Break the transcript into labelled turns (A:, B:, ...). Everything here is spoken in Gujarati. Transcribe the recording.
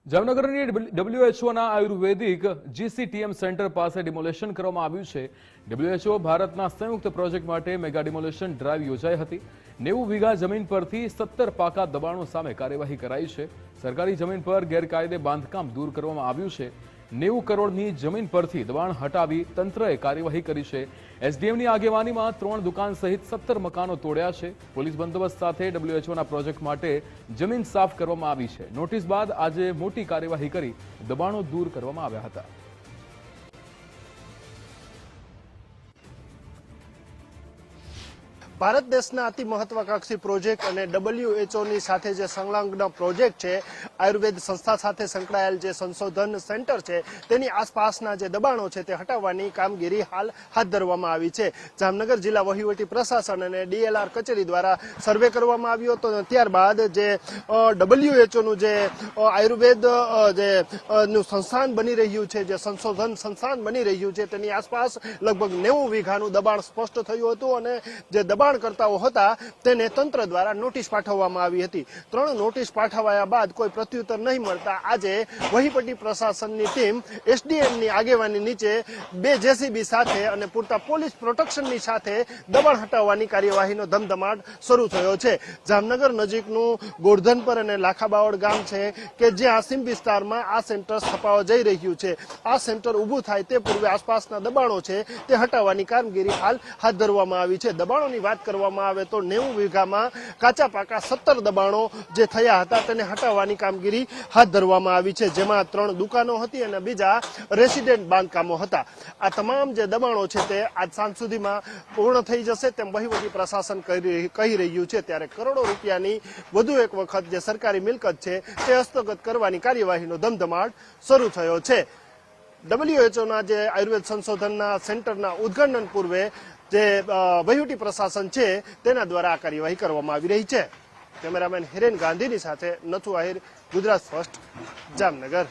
A: જામનગરની WHO આયુર્વેદિક GCTM સેન્ટર પાસે ડિમોલેશન કરવામાં આવ્યું છે। WHO ભારતના સંયુક્ત પ્રોજેક્ટ માટે મેગા ડિમોલેશન ડ્રાઈવ યોજાઈ હતી। 90 વીઘા જમીન પરથી 17 પાકા દબાણો સામે કાર્યવાહી કરાઈ છે। સરકારી જમીન પર ગેરકાયદે બાંધકામ દૂર કરવામાં આવ્યું છે। 90 કરોડની જમીન પરથી દબાણ હટાવી તંત્રએ કાર્યવાહી કરી છે। એસડીએમની આગેવાનીમાં 3 દુકાન સહિત 17 મકાનો તોડ્યા છે। પોલીસ બંદોબસ્ત સાથે WHOના પ્રોજેક્ટ માટે જમીન સાફ કરવામાં આવી છે। નોટિસ બાદ આજે મોટી કાર્યવાહી કરી દબાણો દૂર કરવામાં આવ્યા હતા।
B: ભારત દેશના અતિ મહત્વાકાંક્ષી પ્રોજેક્ટ અને WHO સાથે જે સંલગ્ન પ્રોજેક્ટ છે, આયુર્વેદ સંસ્થા સાથે સંકળાયેલ જે સંશોધન સેન્ટર છે, તેની આસપાસના જે દબાણો છે તે હટાવવાની કામગીરી હાલ હાથ ધરવામાં આવી છે। જામનગર જિલ્લા વહીવટી પ્રશાસન અને DLR કચેરી દ્વારા સર્વે કરવામાં આવ્યો હતો। ત્યારબાદ જે WHOનું જે આયુર્વેદ જે નું સંસ્થાન બની રહ્યું છે, જે સંશોધન સંસ્થાન બની રહ્યું છે, તેની આસપાસ લગભગ 90 વીઘાનું દબાણ સ્પષ્ટ થયું હતું અને જે દબાણ કરતાઓ હતા તેને તંત્ર દ્વારા નોટિસ પાઠવવામાં આવી હતી। 3 નોટિસ પાઠવાયા બાદ કોઈ પ્રત્યુત્તર નહીં મળતા આજે વહીવટી પ્રશાસનની ટીમ એસડીએમની આગેવાની નીચે 2 JCB સાથે અને પૂરતા પોલીસ પ્રોટેક્શનની સાથે દબાણ હટાવવાની કાર્યવાહીનો ધમધમાટ શરૂ થયો છે। જામનગર નજીકનું ગોરધનપર અને લાખાબાવડ ગામ છે કે જ્યાં સીમ વિસ્તારમાં આ સેન્ટર સ્થપાવા જઈ રહ્યું છે। આ સેન્ટર ઊભું થાય તે પૂર્વે આસપાસના દબાણો છે તે હટાવવાની કામગીરી હાલ હાથ ધરવામાં આવી છે। દબાણોની વાત કરવામાં આવે તો 90 વીઘામાં કાચા પાકા 17 દબાણો જે થયા હતા તેને હટાવવાની કામગીરી હાથ ધરવામાં આવી છે, જેમાં 3 દુકાનો હતી અને બીજા રેસિડેન્ટ બાંધકામો હતા। આ તમામ જે દબાણો છે તે આજ સાંજ સુધીમાં પૂર્ણ થઈ જશે તેમ વહીવટી પ્રશાસન કહી રહ્યું છે। ત્યારે કરોડો રૂપિયાની વધુ એક વખત જે સરકારી મિલકત છે તે હસ્તગત કરવાની કાર્યવાહીનો ધમધમાટ શરૂ થયો છે। WHOના જે આયુર્વેદ સંશોધનના સેન્ટરના ઉદ્ઘાટન પૂર્વે જે વહીવટી પ્રશાસન છે તેના દ્વારા આ કાર્યવાહી કરવામાં આવી રહી છે। કેમેરામેન હિરેન ગાંધીની સાથે નથુ આહિર, ગુજરાત ફર્સ્ટ, જામનગર।